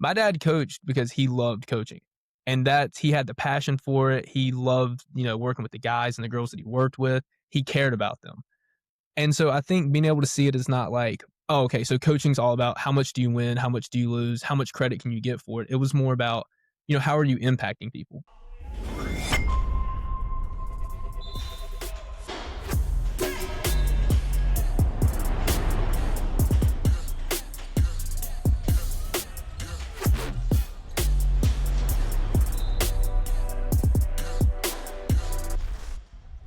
My dad coached because he loved coaching, and he had the passion for it. He loved, working with the guys and the girls that he worked with. He cared about them. And so I think being able to see it is not like, oh, okay, so coaching's all about how much do you win, how much do you lose, how much credit can you get for it. It was more about, how are you impacting people?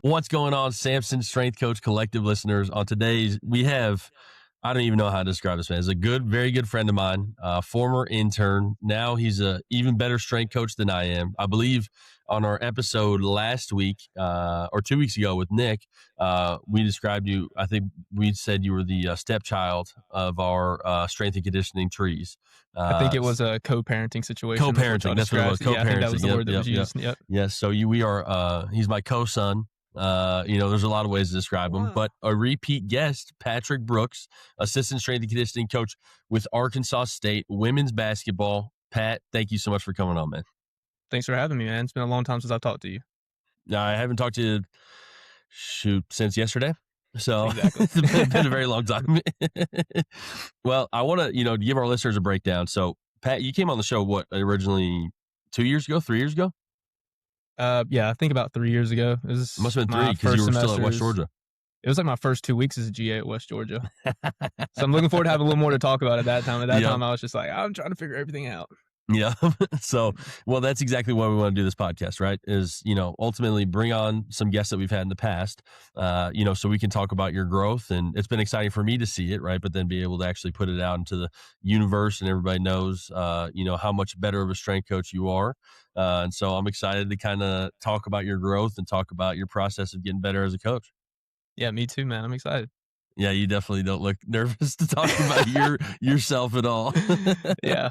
What's going on, Samson Strength Coach Collective listeners? On today's, we have, I don't even know how to describe this man. He's a very good friend of mine, former intern. Now he's a even better strength coach than I am. I believe on our episode last week or 2 weeks ago with Nick, we described you. I think we said you were the stepchild of our strength and conditioning trees. I think it was a co-parenting situation. Co-parenting, that's what it was. Co-parenting. Yeah, I think that was the word that was used. Yep. Yes. So we are. He's my co-son. There's a lot of ways to describe him, but a repeat guest, Patrick Brooks, assistant strength and conditioning coach with Arkansas State women's basketball. Pat, thank you so much for coming on, man. Thanks for having me, man. It's been a long time since I've talked to you. I haven't talked to you, since yesterday. So exactly. It's been a very long time. Well, I want to, give our listeners a breakdown. So Pat, you came on the show, originally 2 years ago, 3 years ago? Yeah, I think about 3 years ago. It must have been 3 because you were still at West Georgia. It was like my first 2 weeks as a GA at West Georgia. So I'm looking forward to having a little more to talk about at that time. At that time, I was just like, I'm trying to figure everything out. Yeah. So, that's exactly why we want to do this podcast, right? Is, ultimately bring on some guests that we've had in the past, so we can talk about your growth. And it's been exciting for me to see it, right? But then be able to actually put it out into the universe and everybody knows, how much better of a strength coach you are. And so I'm excited to kind of talk about your growth and talk about your process of getting better as a coach. Yeah, me too, man. I'm excited. Yeah, you definitely don't look nervous to talk about yourself at all. Yeah.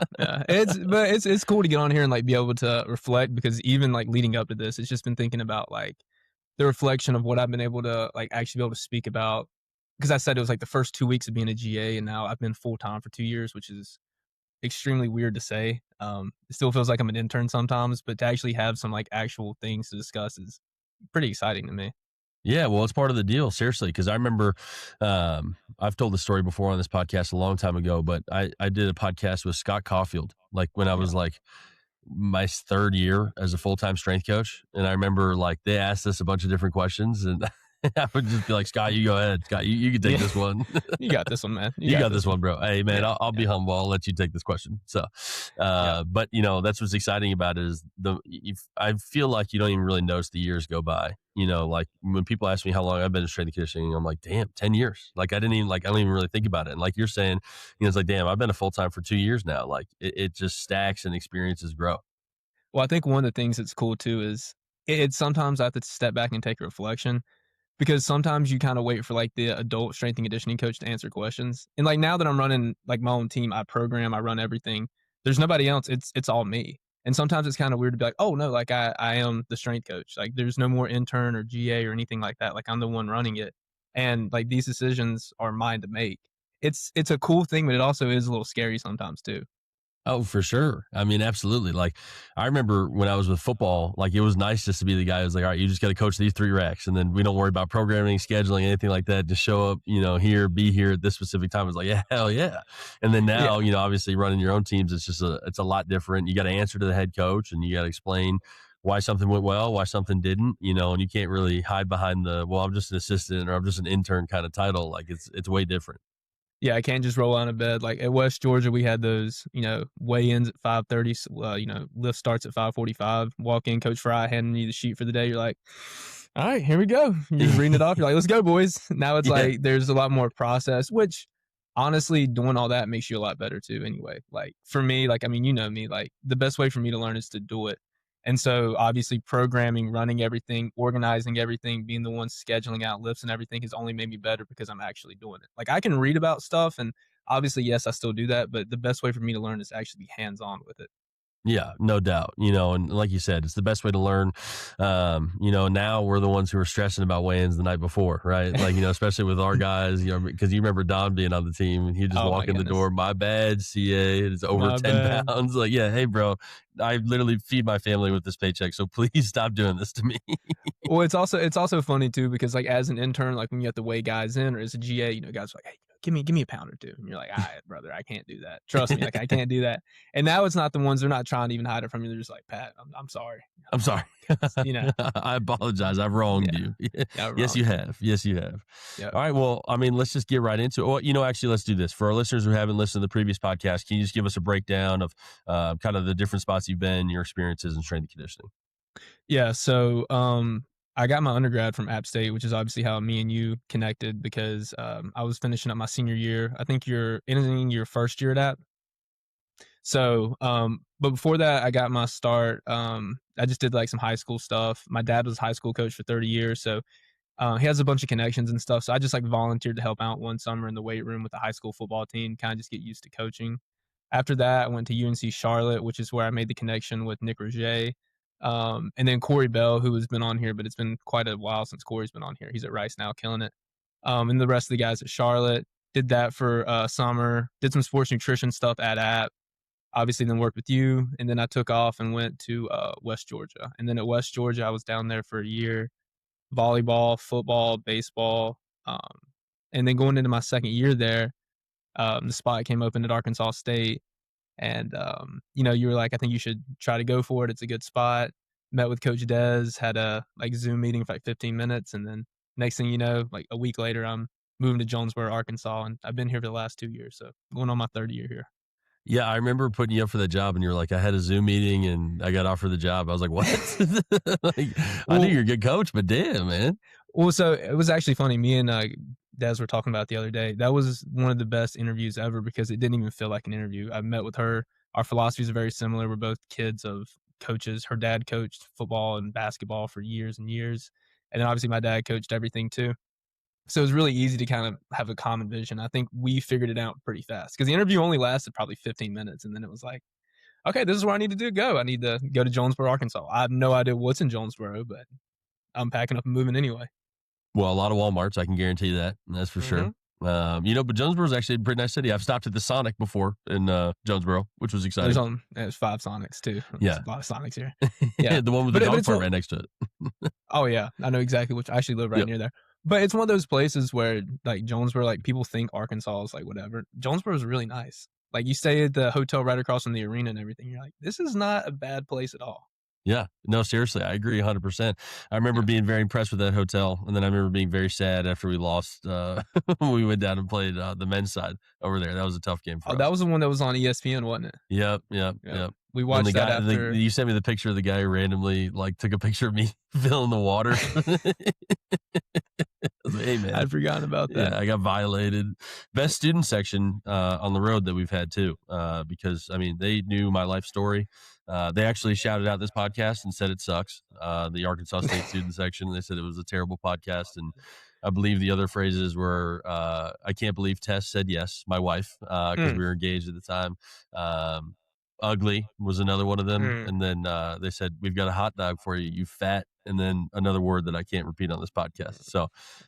It's cool to get on here and like be able to reflect, because even like leading up to this, it's just been thinking about like the reflection of what I've been able to like actually be able to speak about. Because I said it was like the first 2 weeks of being a GA, and now I've been full time for 2 years, which is extremely weird to say. It still feels like I'm an intern sometimes, but to actually have some like actual things to discuss is pretty exciting to me. Yeah, well, it's part of the deal, seriously, because I remember I've told the story before on this podcast a long time ago, but I did a podcast with Scott Caulfield, like when I was like my third year as a full-time strength coach. And I remember like they asked us a bunch of different questions, and I would just be like, Scott, you go ahead. Scott, you can take this one. You got this one, man. You got this one, bro. Hey, man, I'll be humble. I'll let you take this question. So, but that's what's exciting about it is I feel like you don't even really notice the years go by. Like when people ask me how long I've been in strength and conditioning, I'm like, damn, 10 years. Like I don't even really think about it. And like you're saying, it's like, damn, I've been a full-time for 2 years now. Like it just stacks and experiences grow. Well, I think one of the things that's cool too is it's sometimes I have to step back and take a reflection. Because sometimes you kind of wait for like the adult strength and conditioning coach to answer questions. And like now that I'm running like my own team, I program, I run everything. There's nobody else. It's all me. And sometimes it's kind of weird to be like, oh no, like I am the strength coach. Like there's no more intern or GA or anything like that. Like I'm the one running it. And like these decisions are mine to make. It's a cool thing, but it also is a little scary sometimes too. Oh, for sure. I mean, absolutely. Like I remember when I was with football, like it was nice just to be the guy who's like, all right, you just got to coach these 3 racks, and then we don't worry about programming, scheduling, anything like that. Just show up, here, be here at this specific time. It's like, yeah, hell yeah. And then now, obviously running your own teams, it's a lot different. You got to answer to the head coach, and you got to explain why something went well, why something didn't, and you can't really hide behind I'm just an assistant or I'm just an intern kind of title. Like it's way different. Yeah, I can't just roll out of bed. Like at West Georgia, we had those, weigh-ins at 5:30. Lift starts at 5:45. Walk in, Coach Fry handing you the sheet for the day. You're like, all right, here we go. You're just reading it off. You're like, let's go, boys. Now it's like there's a lot more process, which honestly, doing all that makes you a lot better too. Anyway, like for me, like me, like the best way for me to learn is to do it. And so obviously programming, running everything, organizing everything, being the one scheduling out lifts and everything has only made me better because I'm actually doing it. Like I can read about stuff, and obviously, yes, I still do that, but the best way for me to learn is actually be hands-on with it. Yeah, no doubt. And like you said, it's the best way to learn. Now we're the ones who are stressing about weigh-ins the night before, right? Like, especially with our guys, because you remember Don being on the team and he'd just Oh my walk in the goodness. door, my bad, CA, it's over My 10 bad. pounds. Like, yeah, hey, bro, I literally feed my family with this paycheck, so please stop doing this to me. Well, it's also funny too because, like, as an intern, like, when you have to weigh guys in or as a GA, guys are like, "Hey, give me a pound or 2." And you're like, "Alright, brother, I can't do that. Trust me, like, I can't do that." And now it's not the ones they're not trying to even hide it from you. They're just like, "Pat, I'm sorry." You're I'm like, "Oh sorry. my goodness," I apologize. I've wronged Yeah. you. Yeah, Yes, wrong you too. have. Yes, you have. Yep. All right. Well, I mean, let's just get right into it. Well, actually, let's do this. For our listeners who haven't listened to the previous podcast, can you just give us a breakdown of kind of the different spots you've been, your experiences in strength and conditioning? Yeah, so, I got my undergrad from App State, which is obviously how me and you connected because, I was finishing up my senior year. I think you're entering your first year at App. So, but before that, I got my start. I just did like some high school stuff. My dad was a high school coach for 30 years, so he has a bunch of connections and stuff. So I just like volunteered to help out one summer in the weight room with the high school football team, kind of just get used to coaching. After that, I went to UNC Charlotte, which is where I made the connection with Nick Roget. And then Corey Bell, who has been on here, but it's been quite a while since Corey's been on here. He's at Rice now, killing it. And the rest of the guys at Charlotte did that for summer, did some sports nutrition stuff at App, obviously then worked with you, and then I took off and went to West Georgia. And then at West Georgia, I was down there for a year, volleyball, football, baseball. Um, and then going into my second year there, the spot came open at Arkansas State. And, you were like, I think you should try to go for it. It's a good spot. Met with Coach Dez, had a like Zoom meeting for like 15 minutes. And then next thing you know, like a week later, I'm moving to Jonesboro, Arkansas. And I've been here for the last 2 years. So going on my third year here. Yeah, I remember putting you up for that job, and you were like, "I had a Zoom meeting, and I got offered the job." I was like, "What?" Like, I knew Well, you're a good coach, but damn, man. Well, so it was actually funny. Me and Des were talking about it the other day. That was one of the best interviews ever because it didn't even feel like an interview. I met with her. Our philosophies are very similar. We're both kids of coaches. Her dad coached football and basketball for years and years. And then obviously my dad coached everything too. So it was really easy to kind of have a common vision. I think we figured it out pretty fast because the interview only lasted probably 15 minutes. And then it was like, okay, this is where I need to go. I need to go to Jonesboro, Arkansas. I have no idea what's in Jonesboro, but I'm packing up and moving anyway. Well, a lot of Walmarts, I can guarantee you that. That's for sure. Hmm. But Jonesboro is actually a pretty nice city. I've stopped at the Sonic before in Jonesboro, which was exciting. There's 5 Sonics too. There's Yeah, a lot of Sonics here. Yeah. the one with the But dog it's park one right next to it. Oh, yeah. I know exactly which I actually live right Yep. near there. But it's one of those places where, like, Jonesboro, like, people think Arkansas is, like, whatever. Jonesboro is really nice. Like, you stay at the hotel right across from the arena and everything, you're like, "This is not a bad place at all." Yeah, no, seriously, I agree 100%. I remember Yeah. being very impressed with that hotel, and then I remember being very sad after we lost. When we went down and played the men's side over there. That was a tough game Oh, for that us. was the one that was on ESPN, wasn't it? Yep, yep, Yeah. yep. We And the watched that guy, after. you sent me the picture of the guy who randomly like took a picture of me filling the water. I was like, hey man, I'd forgotten about that. yeah, I got violated. Best student section on the road that we've had too, because I mean they knew my life story. They actually shouted out this podcast and said it sucks. The Arkansas State student section. They said it was a terrible podcast, and I believe the other phrases were, "I can't believe Tess said yes." My wife, because Mm, we were engaged at the time. Um, Ugly was another one of them, mm. and then they said, "We've got a hot dog for you, you fat." And then another word that I can't repeat on this podcast. So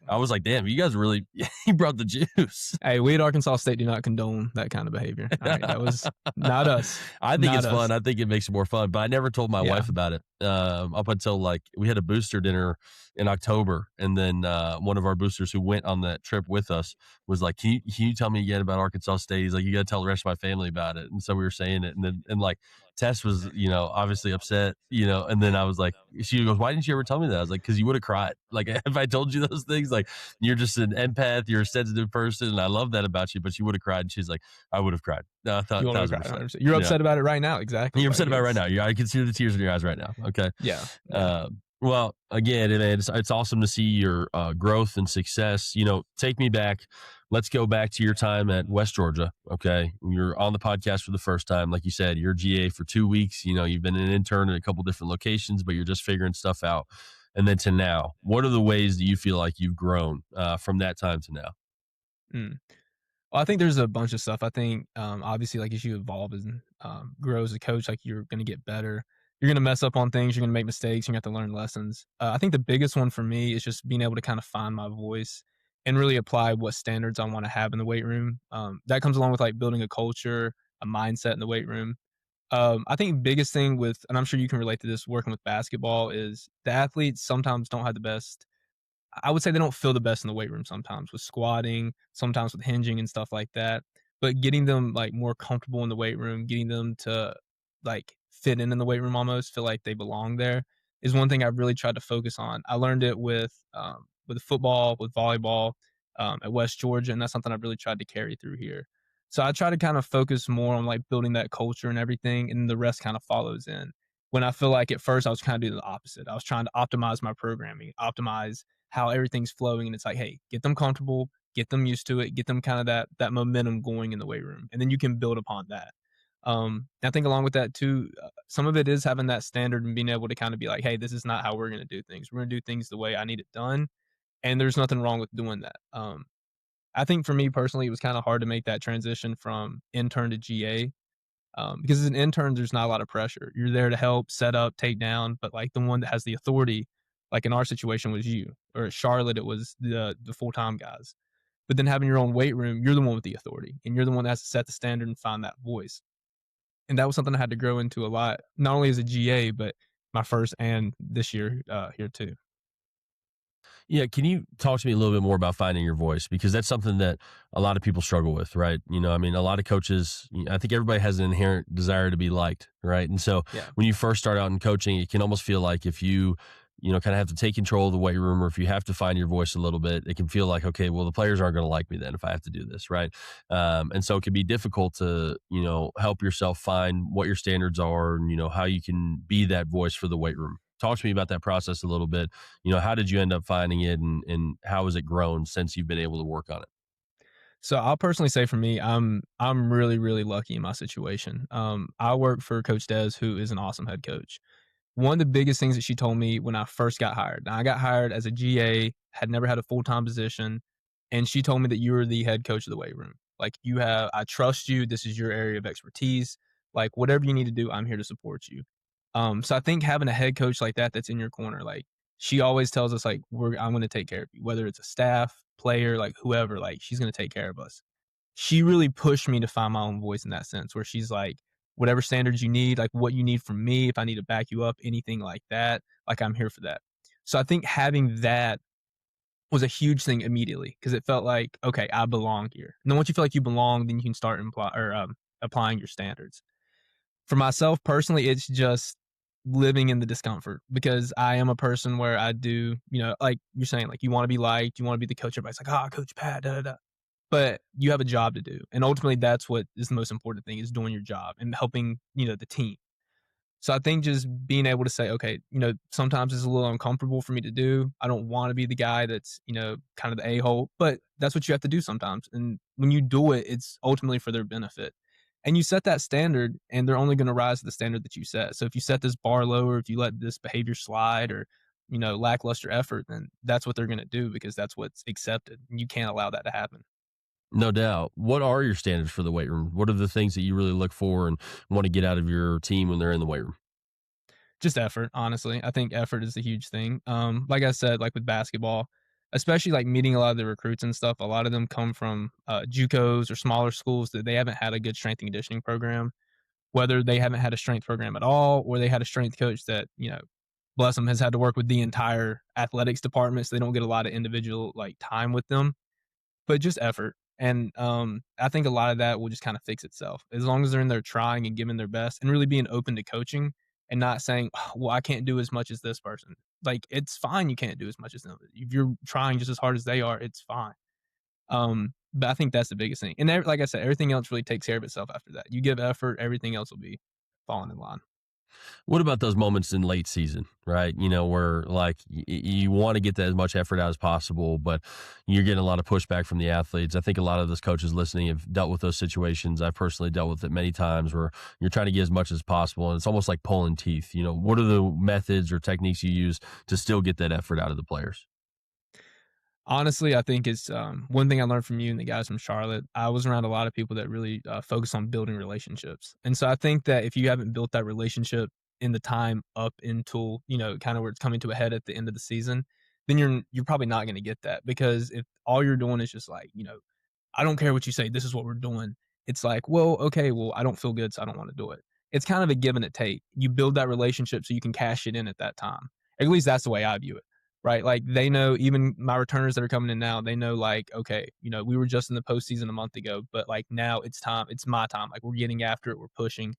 I was like, damn, you guys really, he brought the juice. Hey, we at Arkansas State do not condone that kind of behavior. Alright, that was not us. I think Not it's us. fun. I think it makes it more fun, but I never told my Yeah. wife about it. Up until like we had a booster dinner in October. And then one of our boosters who went on that trip with us was like, can you tell me again about Arkansas State? He's like, you got to tell the rest of my family about it. And so we were saying it. And like Tess was, obviously upset, and then I was like, she goes, why didn't you ever tell me that? I was like, because you would have cried. Like, if I told you those things, like, you're just an empath, you're a sensitive person, and I love that about you, but you would have cried. And she's like, I would have cried. No, You wanna cry 1,000%. 100%. You're Yeah. upset about it right now, exactly, You're like, upset about it right now. Yeah, I can see the tears in your eyes right now. Okay. yeah, yeah. Well, again, it's awesome to see your growth and success. Take me back. Let's go back to your time at West Georgia. Okay, you're on the podcast for the first time, like you said. You're GA for 2 weeks. You've been an intern at a couple different locations, but you're just figuring stuff out. And then to now, what are the ways that you feel like you've grown from that time to now? Mm. Well, I think there's a bunch of stuff. I think, obviously, like, as you evolve and, grow as a coach, like, you're gonna get better. You're gonna mess up on things, you're gonna make mistakes, you're gonna have to learn lessons. I think the biggest one for me is just being able to kinda find my voice and really apply what standards I wanna have in the weight room. That comes along with, like, building a culture, a mindset in the weight room. I think biggest thing with and I'm sure you can relate to this working with basketball, is the athletes sometimes don't have the best I would say they don't feel the best in the weight room sometimes with squatting, sometimes with hinging and stuff like that. But getting them like more comfortable in the weight room, getting them to like fit in the weight room almost, feel like they belong there is one thing I've really tried to focus on. I learned it with football, with volleyball at West Georgia, and that's something I've really tried to carry through here. So I try to kind of focus more on like building that culture and everything, and the rest kind of follows in. When I feel like at first I was kind of doing the opposite. I was trying to optimize my programming, optimize how everything's flowing, and it's like, hey, get them comfortable, get them used to it, get them kind of that momentum going in the weight room, and then you can build upon that. I think along with that too, some of it is having that standard and being able to kind of be like, hey, this is not how we're going to do things. We're going to do things the way I need it done, and there's nothing wrong with doing that. I think for me personally, it was kind of hard to make that transition from intern to GA, because as an intern, there's not a lot of pressure. You're there to help set up, take down, but like the one that has the authority, like in our situation, was you, or at Charlotte, it was the full time guys. But then having your own weight room, you're the one with the authority, and you're the one that has to set the standard and find that voice. And that was something I had to grow into a lot, not only as a GA, but my first and this year here too. Yeah, can you talk to me a little bit more about finding your voice? Because that's something that a lot of people struggle with, right? I mean, a lot of coaches, I think everybody has an inherent desire to be liked, right? And so Yeah. when you first start out in coaching, it can almost feel like if you, kind of have to take control of the weight room, or if you have to find your voice a little bit, it can feel like, okay, well, the players aren't going to like me then if I have to do this, right? And so it can be difficult to, help yourself find what your standards are and, how you can be that voice for the weight room. Talk to me about that process a little bit. How did you end up finding it, and how has it grown since you've been able to work on it? So I'll personally say for me, I'm really really lucky in my situation. I work for Coach Des, who is an awesome head coach. One of the biggest things that she told me when I first got hired. Now I got hired as a GA, had never had a full time position, and she told me that you are the head coach of the weight room. Like I trust you. This is your area of expertise. Like whatever you need to do, I'm here to support you. So I think having a head coach like that that's in your corner, like she always tells us, like I'm going to take care of you, whether it's a staff, player, like whoever, like she's going to take care of us. She really pushed me to find my own voice in that sense, where she's like, whatever standards you need, like what you need from me, if I need to back you up, anything like that, like I'm here for that. So I think having that was a huge thing immediately, because it felt like, okay, I belong here. And then once you feel like you belong, then you can start applying your standards. For myself personally, it's just living in the discomfort, because I am a person where I do, like you're saying, like you want to be liked, you want to be the coach. Everybody's like, Coach Pat, da da da. But you have a job to do, and ultimately, that's what is the most important thing, is doing your job and helping, the team. So I think just being able to say, okay, sometimes it's a little uncomfortable for me to do. I don't want to be the guy that's, kind of the a-hole, but that's what you have to do sometimes. And when you do it, it's ultimately for their benefit. And you set that standard, and they're only going to rise to the standard that you set. So if you set this bar lower, if you let this behavior slide, or, lackluster effort, then that's what they're going to do, because that's what's accepted. And you can't allow that to happen. No doubt. What are your standards for the weight room? What are the things that you really look for and want to get out of your team when they're in the weight room? Just effort, honestly. I think effort is a huge thing. Like I said, like with basketball, especially like meeting a lot of the recruits and stuff, a lot of them come from JUCOs or smaller schools that they haven't had a good strength and conditioning program, whether they haven't had a strength program at all, or they had a strength coach that, bless them, has had to work with the entire athletics department. So they don't get a lot of individual like time with them, but just effort. And I think a lot of that will just kind of fix itself as long as they're in there trying and giving their best and really being open to coaching, and not saying, "Oh, well, I can't do as much as this person." Like, it's fine. You can't do as much as them. If you're trying just as hard as they are, it's fine. But I think that's the biggest thing. And like I said, everything else really takes care of itself after that. You give effort, everything else will be falling in line. What about those moments in late season, right? Where like you want to get that as much effort out as possible, but you're getting a lot of pushback from the athletes. I think a lot of those coaches listening have dealt with those situations. I've personally dealt with it many times, where you're trying to get as much as possible, and it's almost like pulling teeth. What are the methods or techniques you use to still get that effort out of the players? Honestly, I think it's, one thing I learned from you and the guys from Charlotte, I was around a lot of people that really, focus on building relationships, and so I think that if you haven't built that relationship in the time up until, kinda where it's coming to a head at the end of the season, then you're probably not gonna get that, because if all you're doing is just like, I don't care what you say, this is what we're doing. It's like, well, okay, well, I don't feel good, so I don't wanna do it. It's kind of a give and a take. You build that relationship so you can cash it in at that time. At least that's the way I view it, right? Like, they know, even my returners that are coming in now, they know, like, okay, we were just in the postseason a month ago, but, like, now it's time, it's my time. Like, we're getting after it, we're pushing.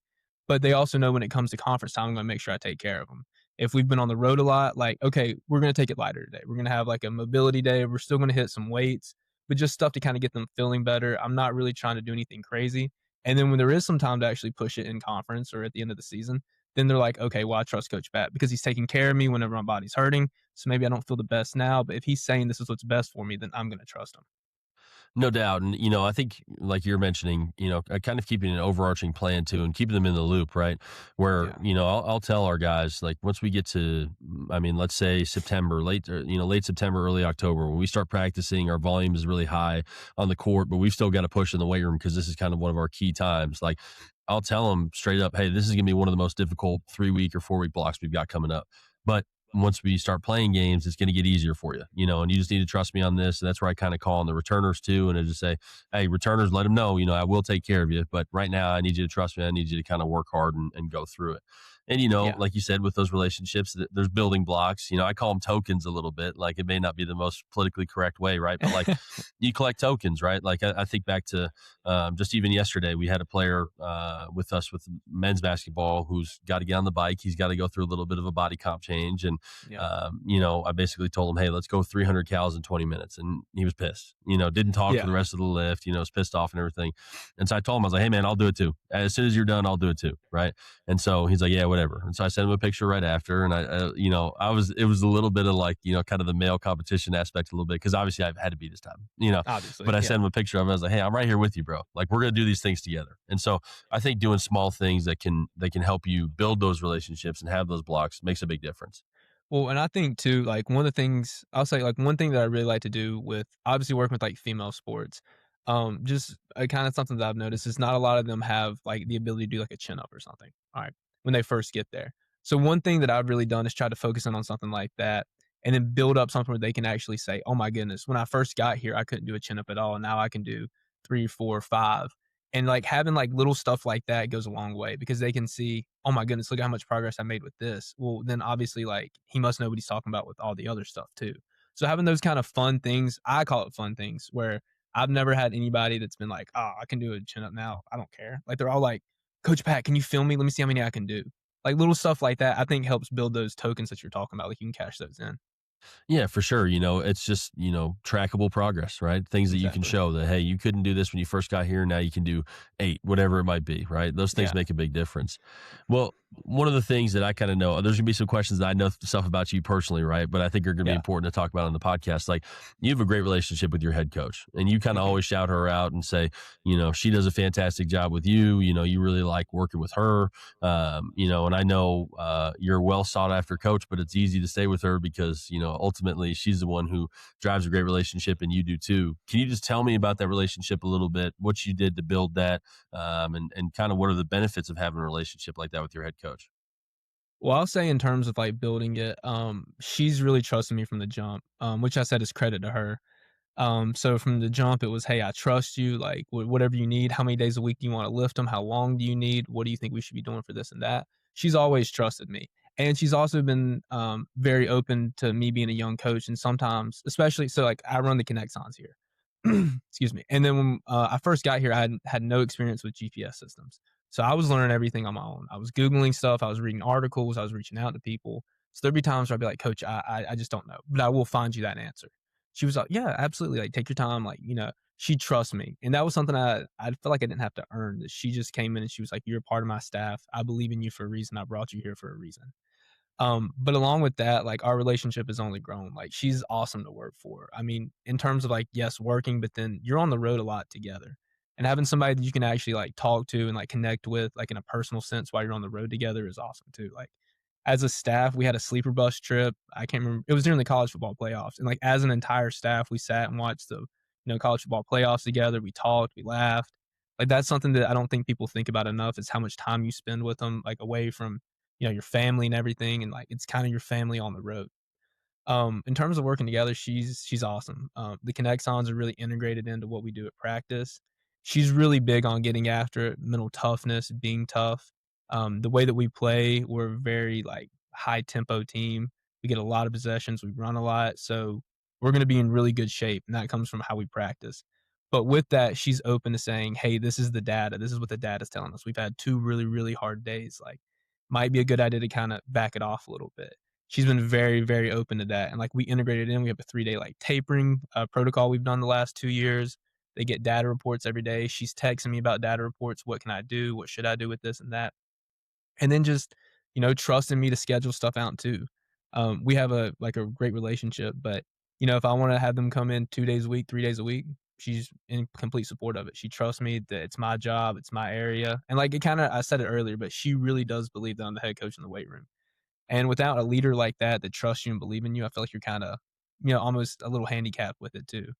But they also know when it comes to conference time, I'm gonna make sure I take care of them. If we've been on the road a lot, like, okay, we're gonna take it lighter today. We're gonna have like a mobility day. We're still gonna hit some weights, but just stuff to kind of get them feeling better. I'm not really trying to do anything crazy. And then when there is some time to actually push it in conference or at the end of the season, then they're like, okay, well, I trust Coach Pat because he's taking care of me whenever my body's hurting. So maybe I don't feel the best now, but if he's saying this is what's best for me, then I'm going to trust him. No doubt. And, I think like you're mentioning, kind of keeping an overarching plan too and keeping them in the loop, right? Where, Yeah. I'll tell our guys, like once we get to, I mean, let's say September, late September, early October, when we start practicing, our volume is really high on the court, but we've still got to push in the weight room because this is kind of one of our key times. Like I'll tell them straight up, hey, this is going to be one of the most difficult 3 week or 4 week blocks we've got coming up. But once we start playing games, it's going to get easier for you, and you just need to trust me on this. And that's where I kind of call on the returners too. And I just say, hey, returners, let them know, I will take care of you. But right now, I need you to trust me. I need you to kind of work hard and go through it. And, Yeah. like you said, with those relationships, there's building blocks. I call them tokens a little bit. Like it may not be the most politically correct way, right? But like you collect tokens, right? Like I think back to just even yesterday, we had a player with us with men's basketball who's got to get on the bike. He's got to go through a little bit of a body comp change. And Yeah. I basically told him, hey, let's go 300 cals in 20 minutes. And he was pissed, didn't talk for Yeah. the rest of the lift, was pissed off and everything. And so I told him, I was like, hey, man, I'll do it too. As soon as you're done, I'll do it too. Right. And so he's like, yeah, whatever. And so I sent him a picture right after. And it was a little bit of like, kind of the male competition aspect a little bit because obviously I've had to beat this time, Obviously. but I Yeah. sent him a picture of him. I was like, hey, I'm right here with you, bro. Like we're going to do these things together. And so I think doing small things that can help you build those relationships and have those blocks makes a big difference. Well, and I think too, like one of the things I'll say, like one thing that I really like to do with obviously working with like female sports, just kind of something that I've noticed is not a lot of them have like the ability to do like a chin up or something. All right, when they first get there. So one thing that I've really done is try to focus in on something like that, and then build up something where they can actually say, "Oh my goodness, when I first got here, I couldn't do a chin up at all, and now I can do three, four, five." And like having like little stuff like that goes a long way because they can see, oh my goodness, look at how much progress I made with this. Well, then obviously, like he must know what he's talking about with all the other stuff too. So having those kind of fun things, I call it fun things, where I've never had anybody that's been like, oh, I can do a chin up now. I don't care. Like they're all like, Coach Pat, can you film me? Let me see how many I can do. Like little stuff like that, I think helps build those tokens that you're talking about. Like you can cash those in. Yeah, for sure. It's just, trackable progress, right? Things that you can Exactly. show that, hey, you couldn't do this when you first got here. Now you can do 8, whatever it might be, right? Those things Yeah. make a big difference. Well, one of the things that I kind of know, there's going to be some questions that I know stuff about you personally, right? But I think are going to be Yeah. important to talk about on the podcast. Like you have a great relationship with your head coach and you kind of Hmm. always shout her out and say, she does a fantastic job with you. You really like working with her. And I know you're a well sought after coach, but it's easy to stay with her because, ultimately she's the one who drives a great relationship and you do too. Can you just tell me about that relationship a little bit, what you did to build that, and kind of what are the benefits of having a relationship like that with your head coach? Well, I'll say in terms of like building it, she's really trusted me from the jump, which I said is credit to her. So from the jump, it was, "Hey, I trust you. Like whatever you need. How many days a week do you want to lift them? How long do you need? What do you think we should be doing for this and that?" She's always trusted me, and she's also been very open to me being a young coach. And sometimes, especially, so like I run the Connect Signs here. Excuse me. And then when I first got here, I had no experience with GPS systems, so I was learning everything on my own. I was googling stuff. I was reading articles. I was reaching out to people. So there'd be times where I'd be like, "Coach, I just don't know, but I will find you that answer." She was like, "Yeah, absolutely, like, take your time," like, she trusts me, and that was something I felt like I didn't have to earn, that she just came in and she was like, "You're a part of my staff. I believe in you for a reason. I brought you here for a reason." But along with that, like, our relationship has only grown. Like, she's awesome to work for. I mean, in terms of, like, yes, working, but then you're on the road a lot together, and having somebody that you can actually, like, talk to and, like, connect with, like, in a personal sense while you're on the road together is awesome too. Like, as a staff, we had a sleeper bus trip. I can't remember. It was during the college football playoffs, and like as an entire staff, we sat and watched the college football playoffs together. We talked, we laughed. Like that's something that I don't think people think about enough is how much time you spend with them, like away from your family and everything, and like it's kind of your family on the road. In terms of working together, she's awesome. The Connexons are really integrated into what we do at practice. She's really big on getting after it, mental toughness, being tough. The way that we play, we're a very like high tempo team. We get a lot of possessions, we run a lot, so we're going to be in really good shape, and that comes from how we practice. But with that, she's open to saying, "Hey, this is the data. This is what the data is telling us. We've had two really, really hard days. Like, might be a good idea to kind of back it off a little bit." She's been very, very open to that, and, like, we integrated in, we have a 3-day, like, tapering, protocol we've done the last 2 years. They get data reports every day. She's texting me about data reports, "What can I do? What should I do with this and that?" And then just, trusting me to schedule stuff out too. We have a great relationship, but, if I wanna have them come in 2 days a week, 3 days a week, she's in complete support of it. She trusts me that it's my job, it's my area, and, like, I said it earlier, but she really does believe that I'm the head coach in the weight room. And without a leader like that that trusts you and believe in you, I feel like you're kinda, almost a little handicapped with it too.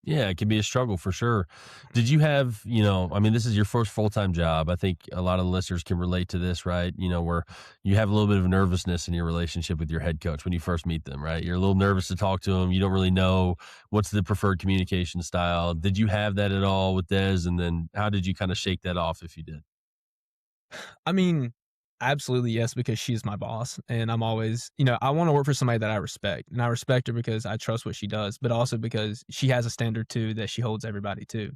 Yeah, it can be a struggle for sure. Did you have, I mean, this is your first full time job. I think a lot of the listeners can relate to this, right? Where you have a little bit of nervousness in your relationship with your head coach when you first meet them, right? You're a little nervous to talk to them. You don't really know what's the preferred communication style. Did you have that at all with Des? And then how did you kind of shake that off if you did? I mean, absolutely yes, because she's my boss, and I'm always I wanna work for somebody that I respect, and I respect her because I trust what she does, but also because she has a standard too that she holds everybody to.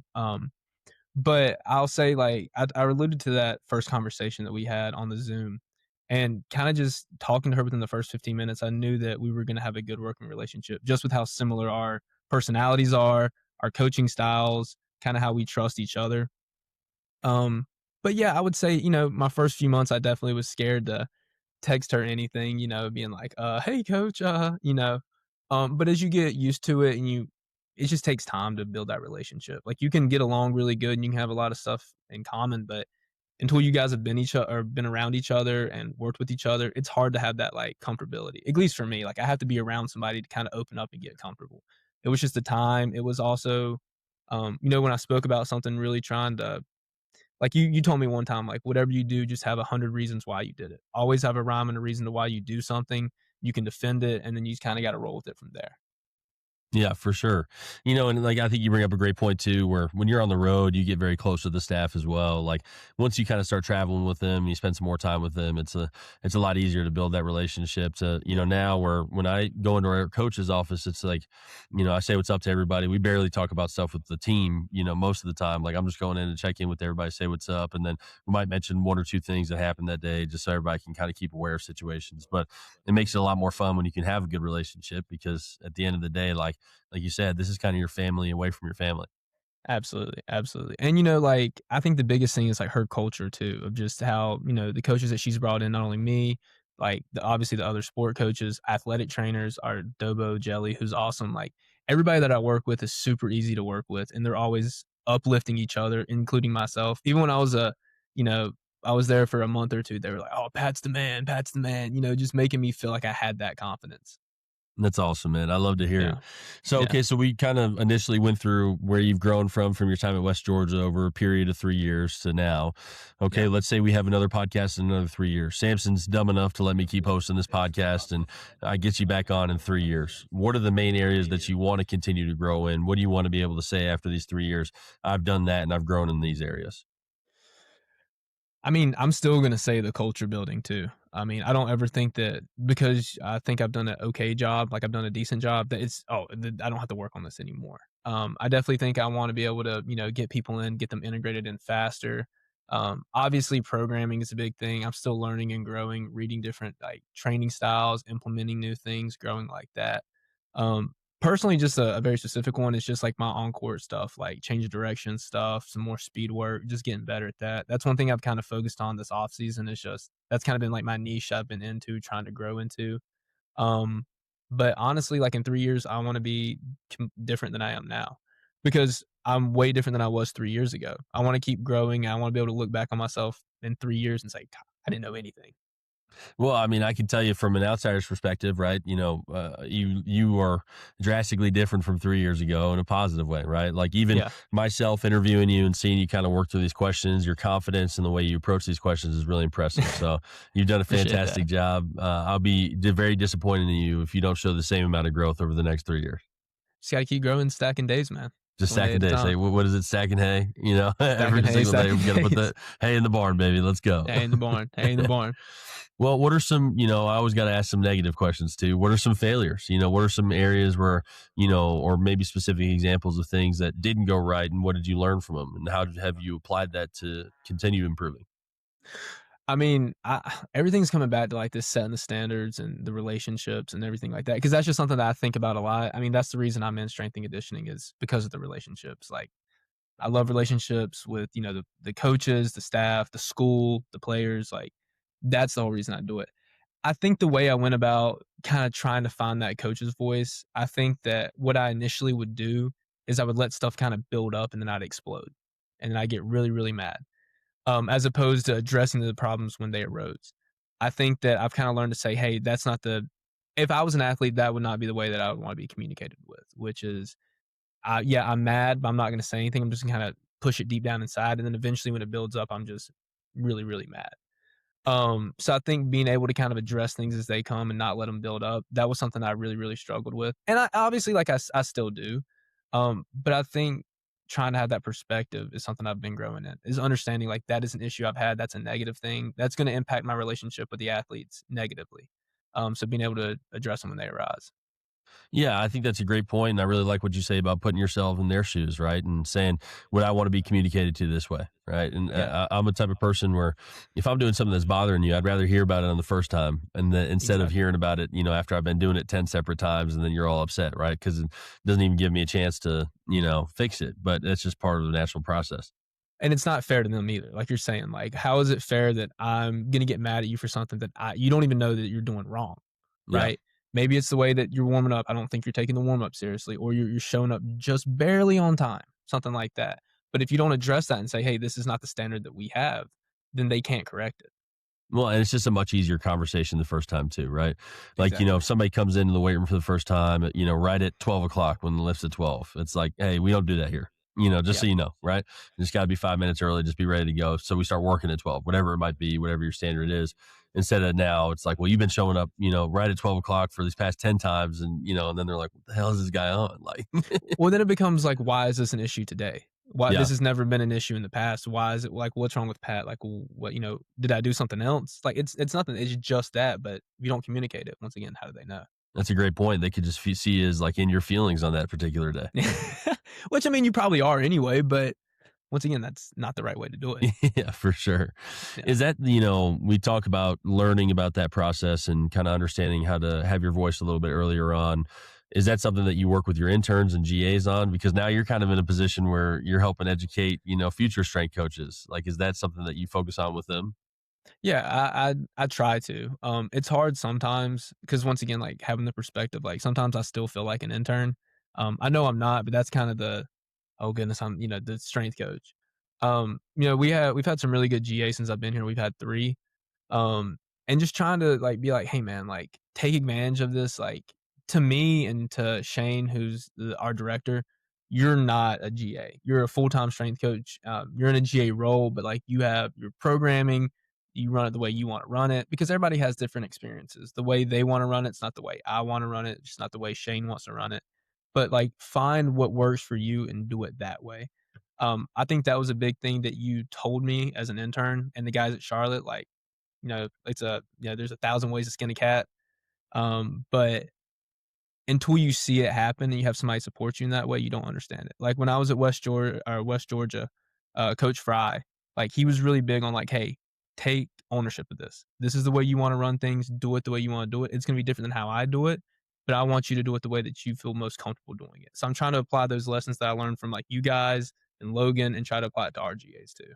But I'll say, like, I alluded to that first conversation that we had on the Zoom, and kinda just talking to her within the first 15 minutes, I knew that we were gonna have a good working relationship just with how similar our personalities are, our coaching styles, kinda how we trust each other. Um, but yeah, I would say, my first few months, I definitely was scared to text her anything, being like, "Hey, coach," but as you get used to it and it just takes time to build that relationship. Like, you can get along really good and you can have a lot of stuff in common, but until you guys have been around each other and worked with each other, it's hard to have that, like, comfortability. At least for me, like, I have to be around somebody to kinda open up and get comfortable. It was just the time. It was also, when I spoke about something, really trying to like you told me one time, like, whatever you do, just have 100 reasons why you did it. Always have a rhyme and a reason to why you do something. You can defend it, and then you just kinda gotta roll with it from there. Yeah, for sure. And like I think you bring up a great point too, where when you're on the road, you get very close to the staff as well. Like once you kind of start traveling with them, you spend some more time with them. It's a lot easier to build that relationship. To now, where when I go into our coach's office, it's like, I say what's up to everybody. We barely talk about stuff with the team. Most of the time, like I'm just going in and check in with everybody, say what's up, and then we might mention one or two things that happened that day, just so everybody can kind of keep aware of situations. But it makes it a lot more fun when you can have a good relationship because at the end of the day, like you said, this is kind of your family away from your family. Absolutely, absolutely. And, like, I think the biggest thing is, like, her culture too, of just how, the coaches that she's brought in, not only me, like, obviously the other sport coaches, athletic trainers, our Dobo Jelly, who's awesome. Like, everybody that I work with is super easy to work with, and they're always uplifting each other, including myself. Even when I was you know, I was there for a month or 2, they were like, "Oh, Pat's the man, Pat's the man," just making me feel like I had that confidence. That's awesome, man. I love to hear it. Yeah, So, yeah, okay, so we kind of initially went through where you've grown from your time at West Georgia over a period of 3 years to now. Okay, yeah. let's say we have another podcast in another 3 years. Samson's dumb enough to let me keep hosting this podcast, and I get you back on in 3 years. What are the main areas that you want to continue to grow in? What do you want to be able to say after these 3 years? I've done that, and I've grown in these areas. I mean, I'm still gonna say the culture building too. I mean, I don't ever think that because I think I've done an okay job, like I've done a decent job, that I don't have to work on this anymore. I definitely think I want to be able to, get people in, get them integrated in faster. Obviously, programming is a big thing. I'm still learning and growing, reading different like training styles, implementing new things, growing like that. Um, Personally, just a very specific one is just like my on-court stuff, like change of direction stuff, some more speed work, just getting better at that. That's one thing I've kind of focused on this off season. Is just that's kind of been like my niche I've been into, trying to grow into. Um, but honestly, like in 3 years, I wanna be different than I am now, because I'm way different than I was 3 years ago. I wanna keep growing, I wanna be able to look back on myself in 3 years and say, "God, I didn't know anything." Well, I mean, I can tell you from an outsider's perspective, right? You are drastically different from 3 years ago in a positive way, right? Like even Yeah, myself interviewing you and seeing you kind of work through these questions, your confidence and the way you approach these questions is really impressive. So you've done a appreciate fantastic that. job. I'll be very disappointed in you if you don't show the same amount of growth over the next 3 years. Just gotta keep growing, stacking days, man. Just One day stacking at a days. time. Hey, what is it? Stacking hay. Stacking Every hay, single day we stacking got to put days. that hay in the barn, baby. Let's go. Hay in the barn, hay in the barn. Well, what are some, I always got to ask some negative questions too. What are some failures? What are some areas where, or maybe specific examples of things that didn't go right and what did you learn from them? And have you applied that to continue improving? I mean, everything's coming back to, like, this setting the standards and the relationships and everything like that, because that's just something that I think about a lot. I mean, that's the reason I'm in strength and conditioning is because of the relationships. Like, I love relationships with, the coaches, the staff, the school, the players, like, that's the whole reason I do it. I think the way I went about kinda trying to find that coach's voice, I think that what I initially would do is I would let stuff kinda build up and then I'd explode, and then I'd get really, really mad, as opposed to addressing the problems when they arose. I think that I've kinda learned to say, "Hey, that's not the." If I was an athlete, that would not be the way that I would wanna be communicated with, which is, yeah, I'm mad, but I'm not gonna say anything. I'm just gonna kinda push it deep down inside, and then eventually when it builds up, I'm just really, really mad. So I think being able to kind of address things as they come and not let them build up, that was something I really, really struggled with. And I obviously, like, I still do. But I think trying to have that perspective is something I've been growing in, is understanding, like, that is an issue I've had, that's a negative thing, that's gonna impact my relationship with the athletes negatively. So being able to address them when they arise. Yeah, I think that's a great point, and I really like what you say about putting yourself in their shoes, right? And saying, "Would I want to be communicated to this way?" Right? And Yeah, I'm a type of person where if I'm doing something that's bothering you, I'd rather hear about it on the first time, and then instead of exactly. hearing about it, after I've been doing it 10 separate times, and then you're all upset, right? Because it doesn't even give me a chance to, fix it. But that's just part of the natural process. And it's not fair to them either. Like you're saying, like, how is it fair that I'm gonna get mad at you for something that you don't even know that you're doing wrong, Yeah. right? Maybe it's the way that you're warming up. I don't think you're taking the warm up seriously, or you're showing up just barely on time, something like that. But if you don't address that and say, "Hey, this is not the standard that we have," then they can't correct it. Well, and it's just a much easier conversation the first time too, right? Like, if Exactly. somebody comes into the weight room for the first time, right at 12 o'clock when the lift's at 12, it's like, hey, we don't do that here. Just Yeah. so you know, right? You just got to be 5 minutes early, just be ready to go. So we start working at 12, whatever it might be, whatever your standard is. Instead of now, it's like, well, you've been showing up, right at 12 o'clock for these past 10 times. And then they're like, what the hell is this guy on? Like, Well, then it becomes like, why is this an issue today? Why yeah, this has never been an issue in the past? Why is it like, what's wrong with Pat? Like, what, did I do something else? Like, it's nothing. It's just that. But if you don't communicate it, once again, how do they know? that's a great point. They could just see you as like in your feelings on that particular day. Which, I mean, you probably are anyway, but once again, that's not the right way to do it. Yeah, for sure. Yeah. Is that, we talk about learning about that process and kind of understanding how to have your voice a little bit earlier on. Is that something that you work with your interns and GAs on? Because now you're kind of in a position where you're helping educate, future strength coaches. Like, is that something that you focus on with them? Yeah, I try to. It's hard sometimes because once again, like having the perspective, like sometimes I still feel like an intern. I know I'm not, but that's kind of the, oh goodness, I'm, the strength coach. We've had some really good GA since I've been here. We've had three. And just trying to like be like, hey man, like take advantage of this. Like to me and to Shane, who's our director, you're not a GA. You're a full time strength coach. You're in a GA role, but like you have your programming, you run it the way you want to run it because everybody has different experiences. The way they want to run it's not the way I want to run it. It's not the way Shane wants to run it. But like find what works for you and do it that way. I think that was a big thing that you told me as an intern and the guys at Charlotte. Like, there's 1,000 ways to skin a cat. But until you see it happen and you have somebody support you in that way, you don't understand it. Like when I was at West Georgia, Coach Fry, like he was really big on like, hey, take ownership of this. This is the way you want to run things. Do it the way you want to do it. It's gonna be different than how I do it, but I want you to do it the way that you feel most comfortable doing it. So I'm trying to apply those lessons that I learned from like you guys and Logan and try to apply it to RGAs too.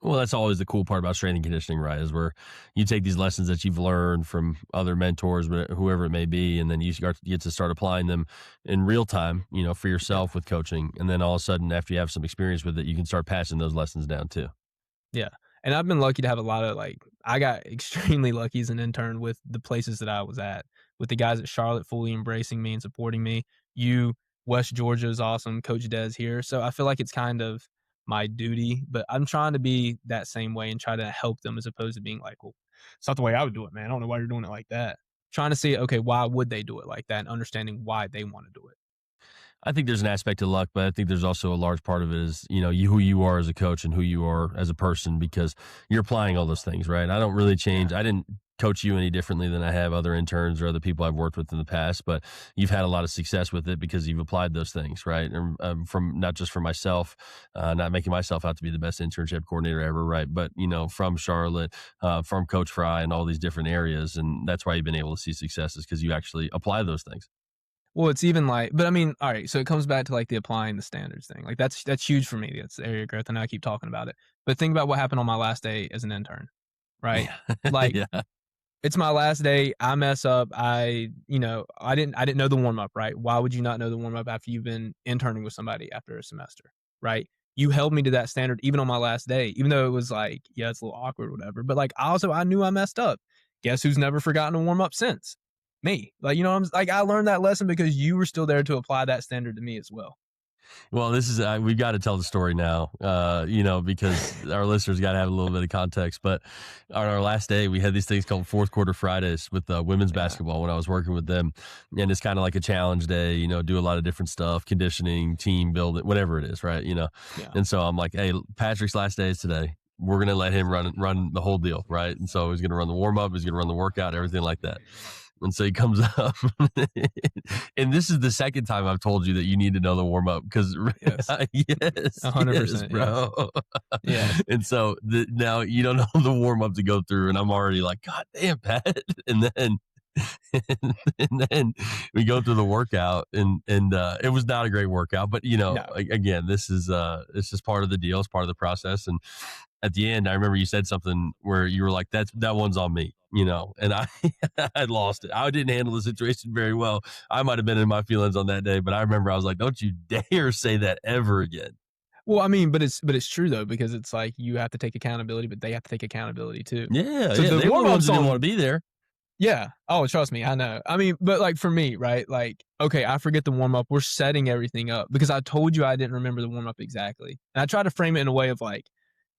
Well, that's always the cool part about strength and conditioning, right? Is where you take these lessons that you've learned from other mentors, whoever it may be, and then get to start applying them in real time, for Yeah. yourself with coaching. And then all of a sudden, after you have some experience with it, you can start passing those lessons down too. Yeah, and I've been lucky to have a lot of, like I got extremely lucky as an intern with the places that I was at, with the guys at Charlotte fully embracing me and supporting me. You, West Georgia is awesome, Coach Des here. So I feel like it's kind of my duty, but I'm trying to be that same way and try to help them as opposed to being like, well, it's not the way I would do it, man. I don't know why you're doing it like that. Trying to see, okay, why would they do it like that and understanding why they want to do it. I think there's an aspect of luck, but I think there's also a large part of it is, you who you are as a coach and who you are as a person because you're applying all those things, right? I don't really change. Yeah. I didn't coach you any differently than I have other interns or other people I've worked with in the past, but you've had a lot of success with it because you've applied those things, right? And from not just for myself, not making myself out to be the best internship coordinator ever, right? But from Charlotte, from Coach Fry, and all these different areas, and that's why you've been able to see successes because you actually apply those things. Well, it's even like, but I mean, all right, so it comes back to like the applying the standards thing. Like that's huge for me. That's the area of growth. And I keep talking about it. But think about what happened on my last day as an intern, right? Yeah, Like yeah. it's my last day. I mess up. I didn't know the warm up, right? Why would you not know the warm up after you've been interning with somebody after a semester, right? You held me to that standard even on my last day, even though it was like, yeah, it's a little awkward or whatever. But like I knew I messed up. Guess who's never forgotten a warm up since? Me. Like, like I learned that lesson because you were still there to apply that standard to me as well. Well, this is we've got to tell the story now, because our listeners got to have a little bit of context. But on our last day, we had these things called fourth quarter Fridays with women's Yeah. basketball when I was working with them, and it's kind of like a challenge day. Do a lot of different stuff, conditioning, team building, whatever it is, right? Yeah. And so I'm like, hey, Patrick's last day is today. We're gonna let him run the whole deal, right? And so he's gonna run the warm up, he's gonna run the workout, everything like that. And so he comes up, and this is the second time I've told you that you need to know the warm up because Yes. yes, yes, 100%. Yes. bro. Yes. And so now you don't know the warm up to go through, and I'm already like, God damn, Pat. And then and then we go through the workout, and it was not a great workout, but No. again, this is it's just part of the deal, it's part of the process. And at the end, I remember you said something where you were like, that one's on me, and I I lost it. I didn't handle the situation very well. I might have been in my feelings on that day, but I remember I was like, don't you dare say that ever again. Well, I mean, but it's true though, because it's like you have to take accountability, but they have to take accountability too. Yeah, So yeah, the they were warm the ones ups that didn't want on to be there. Yeah. Oh, trust me, I know. I mean, but like for me, right? Like, okay, I forget the warm up. We're setting everything up because I told you I didn't remember the warm up exactly. And I try to frame it in a way of like,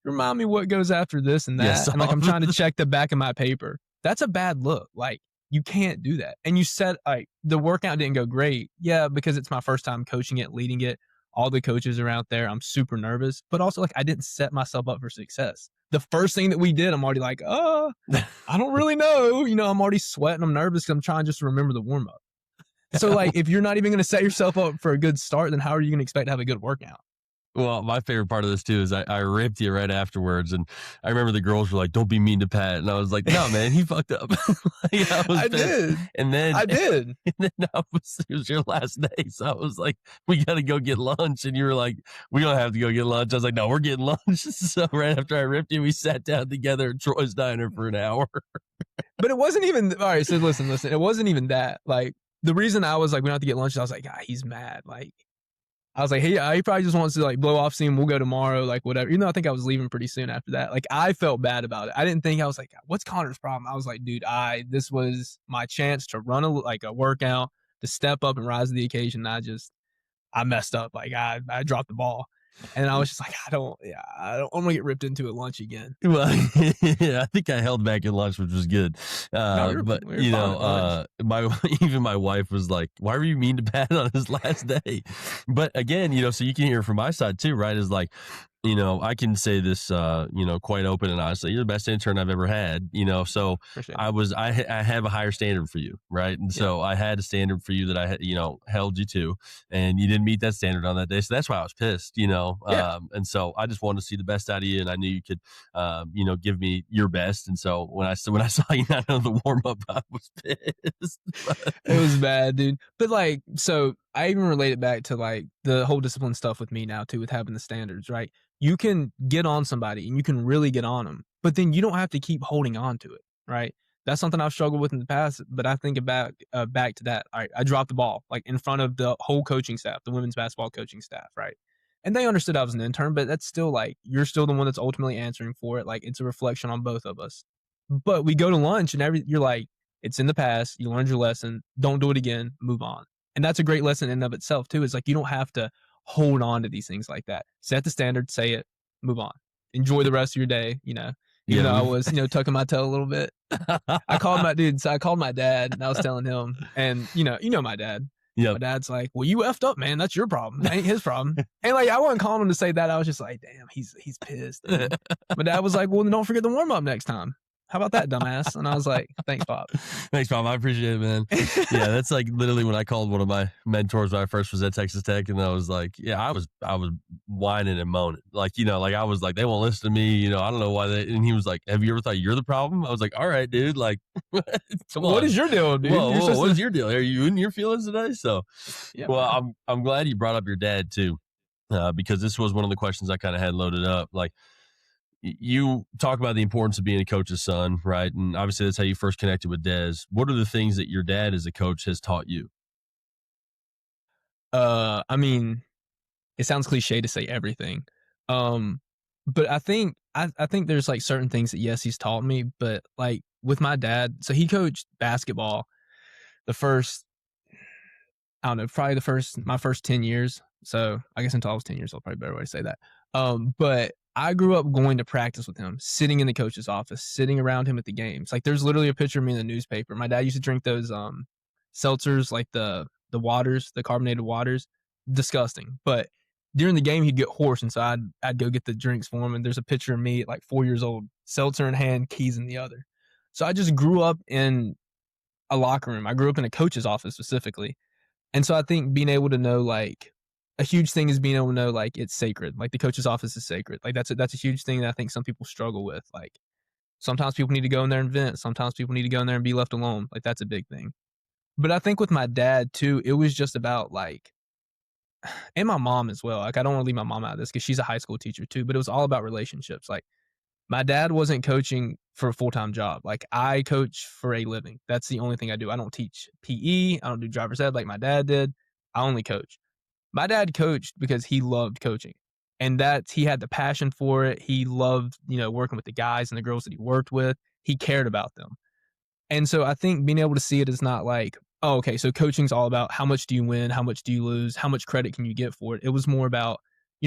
remind me what goes after this and Yes. that. And like I'm trying to check the back of my paper. That's a bad look. Like you can't do that. And you said like the workout didn't go great. Yeah, because it's my first time coaching it, leading it. All the coaches are out there. I'm super nervous, but also like I didn't set myself up for success. The first thing that we did, I'm already like, I don't really know. I'm already sweating. I'm nervous because I'm trying just to remember the warm up. So like if you're not even going to set yourself up for a good start, then how are you going to expect to have a good workout? Well, my favorite part of this too is I ripped you right afterwards, and I remember the girls were like, "Don't be mean to Pat," and I was like, "No, man, he fucked up." Like, I was I pissed, did. and then I did. and then it was your last day, so I was like, "We got to go get lunch," and you were like, "We don't have to go get lunch." I was like, "No, we're getting lunch." So right after I ripped you, we sat down together at Troy's Diner for an hour. But it wasn't even all right. So listen. It wasn't even that. Like the reason I was like, we don't have to get lunch. I was like, he's mad. Like I was like, hey, he probably just wants to like blow off steam. We'll go tomorrow, like whatever. I think I was leaving pretty soon after that. Like I felt bad about it. I didn't think I was like, what's Connor's problem? I was like, dude, this was my chance to run a workout, to step up and rise to the occasion. I messed up. Like I dropped the ball. And I was just like, I don't want to get ripped into at lunch again. Well, yeah, I think I held back at lunch, which was good. No, But we were fine at lunch. my even my wife was like, "Why were you mean to Pat on his last day?" But again, so you can hear from my side too, right? Is like, I can say this, quite open and honestly, you're the best intern I've ever had. So Appreciate it. I have a higher standard for you, right? And Yeah. so I had a standard for you that held you to, and you didn't meet that standard on that day. So that's why I was pissed, Yeah. And so I just wanted to see the best out of you, and I knew you could, give me your best. And so when I saw you not know the warm up, I was pissed. It was bad, dude. But like, so I even relate it back to like the whole discipline stuff with me now too, with having the standards, right? You can get on somebody and you can really get on them, but then you don't have to keep holding on to it, right? That's something I've struggled with in the past, but I think about back to that. All right, I dropped the ball like in front of the whole coaching staff, the women's basketball coaching staff, right? And they understood I was an intern, but that's still like you're still the one that's ultimately answering for it. Like it's a reflection on both of us. But we go to lunch and you're like, it's in the past. You learned your lesson. Don't do it again. Move on. And that's a great lesson in and of itself too. Is like you don't have to hold on to these things like that. Set the standard, say it, move on. Enjoy the rest of your day, even Yeah, though I we've was, tucking my toe a little bit. So I called my dad and I was telling him, and my dad. My Yep. dad's like, "Well, you effed up, man. That's your problem. That ain't his problem." And like, I wasn't calling him to say that. I was just like, "Damn, he's pissed." Dude. My dad was like, "Well, then don't forget the warm up next time. How about that, dumbass?" And I was like, "Thanks, Pop." Thanks, Mom. I appreciate it, man. Yeah, that's like literally when I called one of my mentors when I first was at Texas Tech, and I was like, yeah, I was whining and moaning, like like I was like, they won't listen to me, I don't know why they. And he was like, have you ever thought you're the problem? I was like, all right, dude, like, come What on, is your deal, dude? whoa, You're whoa, supposed what is to. your deal? Are you in your feelings today? So, Yeah, well, man. I'm glad you brought up your dad too, because this was one of the questions I kind of had loaded up, like you talk about the importance of being a coach's son, right? And obviously that's how you first connected with Dez. What are the things that your dad as a coach has taught you? I mean, it sounds cliche to say everything. Um, but I think there's like certain things that yes, he's taught me, but like with my dad, so he coached basketball the first I don't know, probably my first 10 years. So I guess until I was 10 years old, probably a better way to say that. But I grew up going to practice with him, sitting in the coach's office, sitting around him at the games. Like there's literally a picture of me in the newspaper. My dad used to drink those seltzers, like the waters, the carbonated waters. Disgusting. But during the game he'd get hoarse, and so I'd go get the drinks for him. And there's a picture of me at like 4 years old, seltzer in hand, keys in the other. So I just grew up in a locker room. I grew up in a coach's office specifically, and so I think being able to know, like, a huge thing is being able to know, like, it's sacred. Like, the coach's office is sacred. Like, that's a huge thing that I think some people struggle with. Like, sometimes people need to go in there and vent. Sometimes people need to go in there and be left alone. Like, that's a big thing. But I think with my dad too, it was just about, like, and my mom as well. Like, I don't wanna leave my mom out of this because she's a high school teacher too, but it was all about relationships. Like, my dad wasn't coaching for a full-time job. Like, I coach for a living. That's the only thing I do. I don't teach PE. I don't do driver's ed like my dad did. I only coach. My dad coached because he loved coaching, and that he had the passion for it. He loved, working with the guys and the girls that he worked with. He cared about them. And so I think being able to see it is not like, oh, okay, so coaching's all about how much do you win, how much do you lose, how much credit can you get for it. It was more about,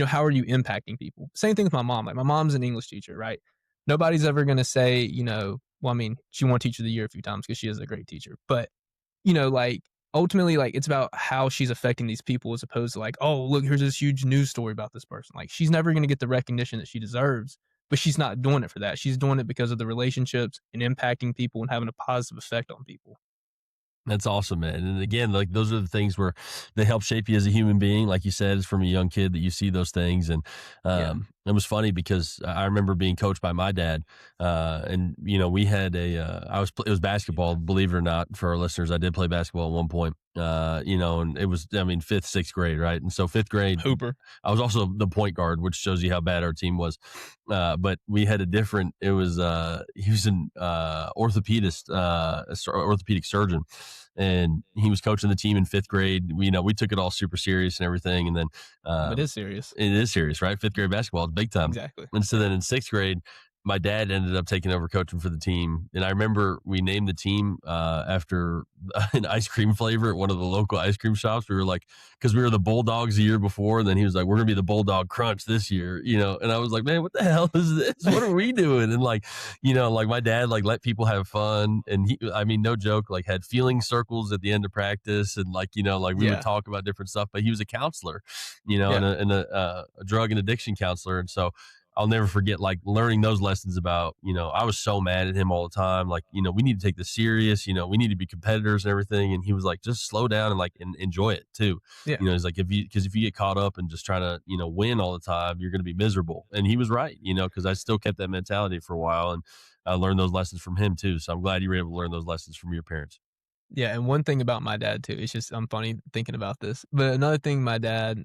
how are you impacting people? Same thing with my mom. Like my mom's an English teacher, right? Nobody's ever gonna say, well, I mean, she won teacher of the year a few times because she is a great teacher. But like ultimately, like it's about how she's affecting these people as opposed to like, oh, look, here's this huge news story about this person. Like she's never going to get the recognition that she deserves, but she's not doing it for that. She's doing it because of the relationships and impacting people and having a positive effect on people. That's awesome, man. And again, like those are the things where they help shape you as a human being. Like you said, it's from a young kid that you see those things. And Yeah. it was funny because I remember being coached by my dad. And we had it was basketball, believe it or not, for our listeners. I did play basketball at one point. And it was, I mean, fifth, sixth grade, right? And so fifth grade, Hooper. I was also the point guard, which shows you how bad our team was. But we had he was an orthopedist, orthopedic surgeon, and he was coaching the team in fifth grade. We took it all super serious and everything. And then It is serious. it is serious, right? Fifth grade basketball is big time. Exactly. And so then in sixth grade, my dad ended up taking over coaching for the team. And I remember we named the team after an ice cream flavor at one of the local ice cream shops. We were like, because we were the Bulldogs the year before. And then he was like, we're going to be the Bulldog Crunch this year, And I was like, man, what the hell is this? What are we doing? And like my dad, like let people have fun. And I mean, no joke, like had feeling circles at the end of practice. And like, like we would Yeah. talk about different stuff, but he was a counselor, Yeah. and a drug and addiction counselor. And so I'll never forget like learning those lessons about, I was so mad at him all the time. Like, we need to take this serious, we need to be competitors and everything. And he was like, just slow down and like, and enjoy it too. Yeah. He's like, because if you get caught up and just trying to, win all the time, you're going to be miserable. And he was right, because I still kept that mentality for a while, and I learned those lessons from him too. So I'm glad you were able to learn those lessons from your parents. Yeah, and one thing about my dad too, it's just I'm funny thinking about this. But another thing my dad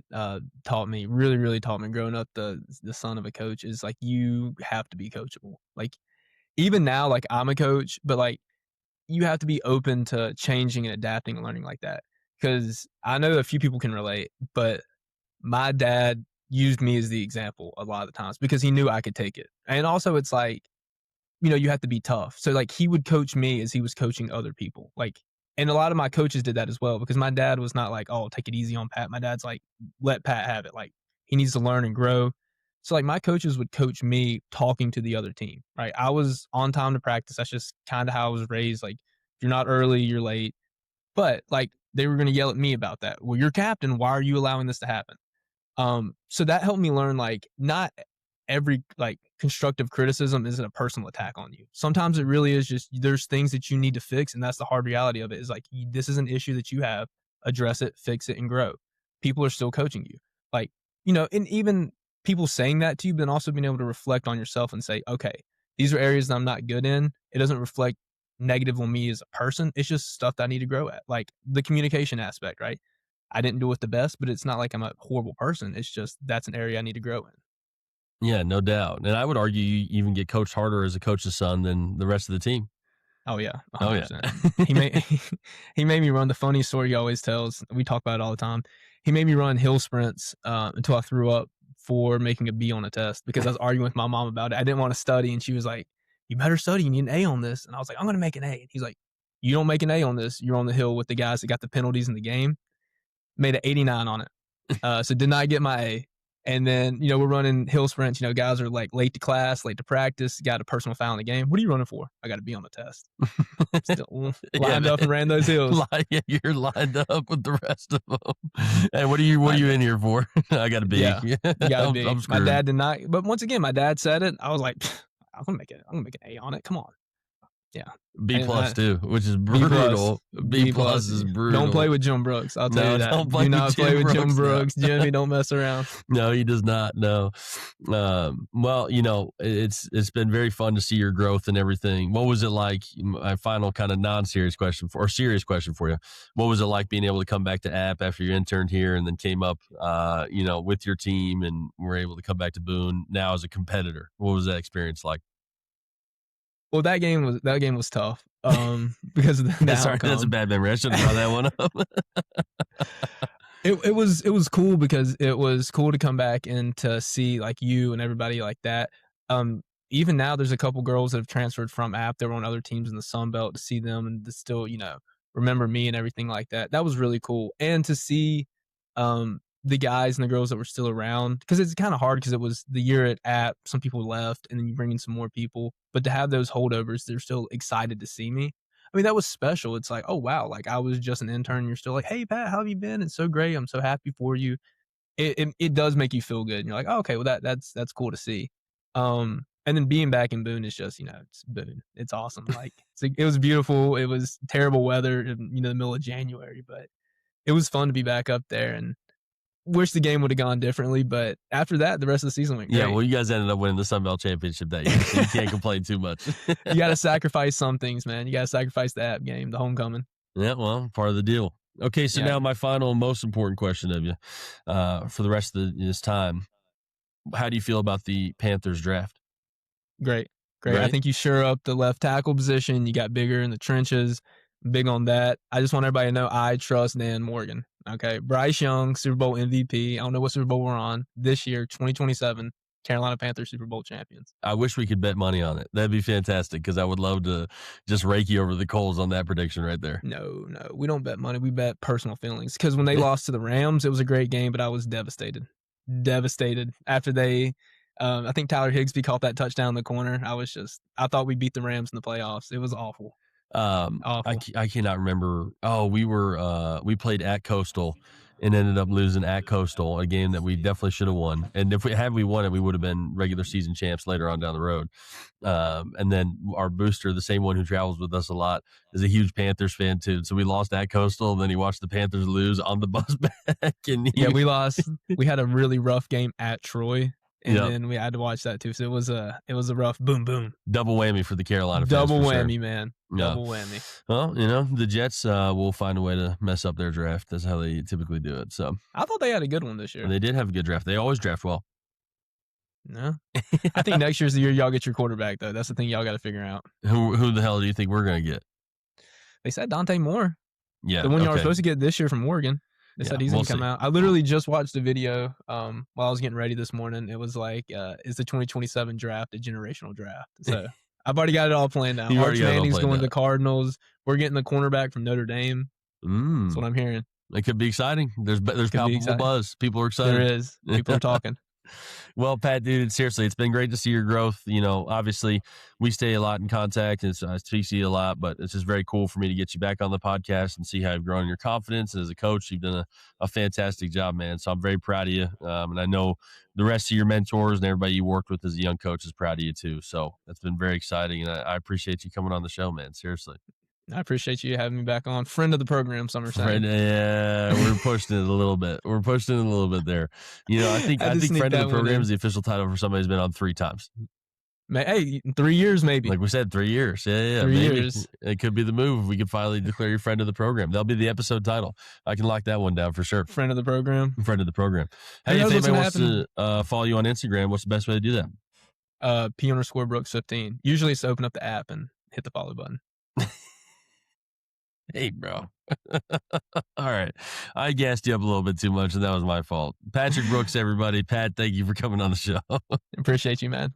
taught me, really, really taught me growing up the son of a coach is like you have to be coachable. Like even now, like I'm a coach, but like you have to be open to changing and adapting and learning like that. Because I know a few people can relate, but my dad used me as the example a lot of the times because he knew I could take it. And also it's like you have to be tough. So, like, he would coach me as he was coaching other people, like and a lot of my coaches did that as well because my dad was not like, "Oh, take it easy on Pat." My dad's like, "Let Pat have it." Like, he needs to learn and grow. So, like, my coaches would coach me talking to the other team, right? I was on time to practice. That's just kinda how I was raised. Like, if you're not early, you're late. But, like, they were gonna yell at me about that. "Well, you're captain. Why are you allowing this to happen?" So that helped me learn like not every like constructive criticism isn't a personal attack on you. Sometimes it really is just there's things that you need to fix, and that's the hard reality of it. Is like this is an issue that you have, address it, fix it, and grow. People are still coaching you, like and even people saying that to you, but also being able to reflect on yourself and say, okay, these are areas that I'm not good in. It doesn't reflect negative on me as a person. It's just stuff that I need to grow at, like the communication aspect, right? I didn't do it the best, but it's not like I'm a horrible person. It's just that's an area I need to grow in. Yeah, no doubt. And I would argue you even get coached harder as a coach's son than the rest of the team. Oh yeah, Oh yeah. 100%. He made he made me run the funny story he always tells. We talk about it all the time. He made me run hill sprints until I threw up for making a B on a test because I was arguing with my mom about it. I didn't want to study, and she was like, "You better study. You need an A on this." And I was like, "I'm going to make an A." And he's like, "You don't make an A on this. You're on the hill with the guys that got the penalties in the game." Made an 89 on it. So did not get my A. And then, we're running hill sprints. Guys are like late to class, late to practice, got a personal foul in the game. What are you running for? I got to be on the test. Still Yeah, lined up and ran those hills. yeah, you're lined up with the rest of them. And what are you in here for? I got to be. Yeah, you got to be. I'm My screwed. dad did not. But once again, my dad said it. I was like, I'm gonna make it. I'm gonna make an A on it. Come on. Yeah. B plus too, which is B brutal. plus. B plus is brutal. Don't play with Jim Brooks. I'll tell No, you that. don't play Do with not Jim play with Jim Brooks, no. Brooks. Jimmy, don't mess around. No, he does not. No. Well, it's been very fun to see your growth and everything. What was it like? My final kind of serious question for you. What was it like being able to come back to App after you interned here and then came up, with your team and were able to come back to Boone now as a competitor? What was that experience like? Well, that game was tough, because of the Sorry, that's a outcome. bad memory. I should have brought that one up. It was cool because it was cool to come back and to see, like, you and everybody like that. Even now, there's a couple girls that have transferred from App that were on other teams in the Sun Belt to see them and to still, remember me and everything like that. That was really cool, and to see, the guys and the girls that were still around because it's kinda hard because it was the year at App, some people left, and then you bring in some more people, but to have those holdovers, they're still excited to see me. I mean, that was special. It's like, "Oh, wow," like, I was just an intern, you're still like, "Hey, Pat, how have you been? It's so great. I'm so happy for you." It does make you feel good, and you're like, "Oh, okay, well, that's cool to see." And then being back in Boone is just, it's Boone. It's awesome. Like, it was beautiful. It was terrible weather in, the middle of January, but it was fun to be back up there and wish the game would have gone differently, but after that, the rest of the season went great. Yeah, well, you guys ended up winning the Sun Belt Championship that year, so you can't complain too much. You gotta sacrifice some things, man. You gotta sacrifice the App game, the homecoming. Yeah, well, part of the deal. Okay, so Yeah. now my final and most important question of you for the rest of this time. How do you feel about the Panthers draft? Great. Great. I Right? think you shore up the left tackle position. You got bigger in the trenches. Big on that. I just want everybody to know I trust Dan Morgan. Okay. Bryce Young, Super Bowl MVP. I don't know what Super Bowl we're on this year, 2027. Carolina Panthers Super Bowl champions. I wish we could bet money on it. That'd be fantastic because I would love to just rake you over the coals on that prediction right there. No, we don't bet money. We bet personal feelings. Because when they lost to the Rams, it was a great game, but I was devastated. Devastated after they. I think Tyler Higsby caught that touchdown in the corner. I thought we beat the Rams in the playoffs. It was awful. Awful. I cannot remember. Oh, we played at Coastal and ended up losing at Coastal, a game that we definitely should have won. And if we won it, we would have been regular season champs later on down the road. And then our booster, the same one who travels with us a lot, is a huge Panthers fan too. So we lost at Coastal, and then he watched the Panthers lose on the bus back. And Yeah, we lost. We had a really rough game at Troy. And Yep. then we had to watch that too. So it was a rough boom. Double whammy for the Carolina fans. Double for sure. whammy, man. Yeah. Double whammy. Well, the Jets will find a way to mess up their draft. That's how they typically do it. So I thought they had a good one this year. they did have a good draft. They always draft well. No. I think next year's the year y'all get your quarterback, though. That's the thing y'all got to figure out. Who the hell do you think we're going to get? They said Dante Moore. Yeah. The one y'all were okay. supposed to get this year from Oregon. They said he's we'll going to come see. out. I literally just watched a video while I was getting ready this morning. It was like, is the 2027 draft a generational draft? So I've already got it all planned out. You've Arch already got it all Manning's planned going to out. the Cardinals. We're getting the cornerback from Notre Dame. That's what I'm hearing. It could be exciting. There's palpable buzz. People are excited. There is. People are talking. Well, Pat, dude, seriously, it's been great to see your growth. You know, obviously, we stay a lot in contact, and I speak to you a lot, but it's just very cool for me to get you back on the podcast and see how you've grown in your confidence. And as a coach, you've done a fantastic job, man. So I'm very proud of you. And I know the rest of your mentors and everybody you worked with as a young coach is proud of you, too. So that's been very exciting. And I appreciate you coming on the show, man. Seriously. I appreciate you having me back on. Friend of the program, some are saying. Yeah, we're pushing it a little bit. We're pushing it a little bit there. You know, I think friend of the program is the official title for somebody who's been on 3 times. Hey, 3 years maybe. Like we said, 3 years. Yeah. 3 maybe. years. It could be the move if we could finally declare you friend of the program. That'll be the episode title. I can lock that one down for sure. Friend of the program. Friend of the program. Hey, if anybody wants to follow you on Instagram, what's the best way to do that? P_Brooks15. Usually it's to open up the app and hit the follow button. Hey, bro. All right. I gassed you up a little bit too much, and that was my fault. Patrick Brooks, everybody. Pat, thank you for coming on the show. Appreciate you, man.